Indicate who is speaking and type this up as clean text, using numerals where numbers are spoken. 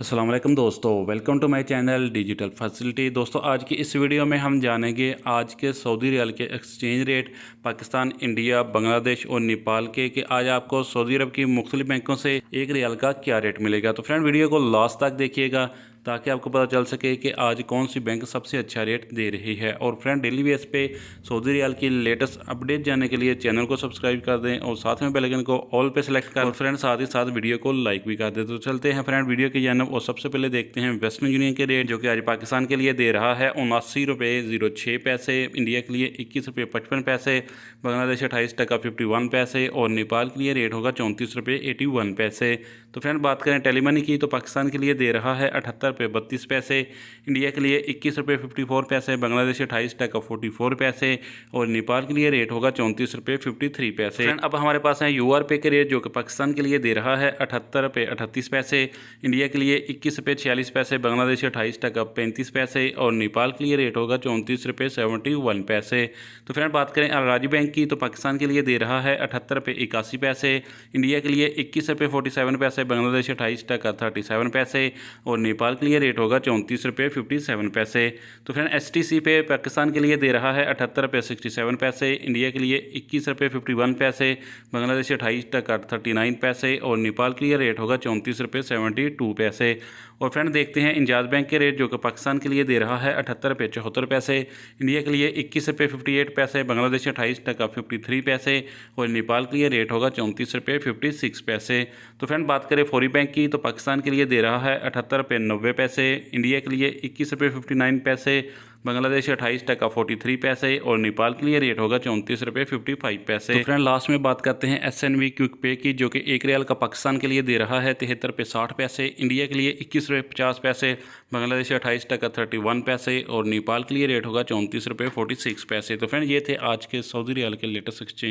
Speaker 1: अस्सलाम वालेकुम दोस्तों, welcome to my channel digital facility. दोस्तों आज की इस वीडियो में हम जानेंगे आज के सऊदी रियाल के exchange rate Pakistan, India, Bangladesh और नेपाल के कि आज आपको सऊदी अरब की मुख्तलिफ बैंकों से एक रियाल का क्या रेट मिलेगा। तो फ्रेंड वीडियो को लास्ट तक देखिएगा ताकि आपको पता चल सके कि आज कौन सी बैंक सबसे अच्छा रेट दे रही है। और फ्रेंड डेली बेस पे सऊदी रियाल की लेटेस्ट अपडेट जानने के लिए चैनल को सब्सक्राइब कर दें और साथ में बेल आइकन को ऑल पे सेलेक्ट कर, और फ्रेंड साथ ही साथ वीडियो को लाइक भी कर दें। तो चलते हैं फ्रेंड वीडियो की जानब और सबसे पहले देखते हैं वेस्टर्न यूनियन के रेट, जो कि आज पाकिस्तान के लिए दे रहा है 79 रुपये 06 पैसे, इंडिया के लिए 21 रुपये 55 पैसे, बांग्लादेश 28 टका 51 पैसे और नेपाल के लिए रेट होगा 34 रुपये 81 पैसे। तो फ्रेंड बात करें टेलीमनी की तो पाकिस्तान के लिए दे रहा है 78 रुपये 32 पैसे, इंडिया के लिए 21 रुपये 54 पैसे, बांग्लादेश 28 टका 44 पैसे और नेपाल के लिए रेट होगा 34 रुपये 53 पैसे। फ्रेंड अब हमारे पास है यूआर पे के रेट, जो कि पाकिस्तान के लिए दे रहा है 78 रुपये 38 पैसे, इंडिया के लिए 21 रुपये 46 पैसे, बांग्लादेश 28 टका 35 पैसे और नेपाल के लिए रेट होगा 34 रुपये 71 पैसे। तो फ्रेंड बात करें अलराजी बैंक की तो पाकिस्तान के लिए दे रहा है 78 रुपये 81 पैसे, इंडिया के लिए 21 रुपये 47 पैसे, बांग्लादेश 28 टका 37 पैसे और नेपाल के लिए रेट होगा 34 रुपये 57 पैसे। तो फ्रेंड एसटीसी पे पाकिस्तान के लिए दे रहा है 78 रुपये 67 पैसे, इंडिया के लिए 21 रुपये 51 पैसे, बांग्लादेश 28 टका 39 पैसे और नेपाल के लिए रेट होगा 34 रुपये 72 पैसे। और फ्रेंड देखते हैं इंजाज बैंक के रेट, जो कि पाकिस्तान के लिए दे रहा है 78 रुपये 74 पैसे, इंडिया के लिए 21 रुपये 58 पैसे, बांग्लादेश 28 टका 53 पैसे और नेपाल के लिए रेट होगा 34 रुपये 56 पैसे। तो फ्रेंड बात करें फौरी बैंक की तो पाकिस्तान के लिए दे रहा है 78 रुपये 90 पैसे, इंडिया के लिए 21 रुपये 59 पैसे, बांग्लादेश 28 टका 43 पैसे और नेपाल के लिए रेट होगा 34 रुपये 55 पैसे। तो फ्रेंड लास्ट में बात करते हैं एसएनबी क्विक पे की, जो कि एक रियाल का पाकिस्तान के लिए दे रहा है 73 रुपये 60 पैसे, इंडिया के लिए 21 रुपये 50 पैसे, बांग्लादेश 28 टका 31 पैसे और नेपाल के लिए रेट होगा 34 रुपये 46 पैसे। तो फ्रेंड ये थे आज के सऊदी रियाल के लेटेस्ट एक्सचेंज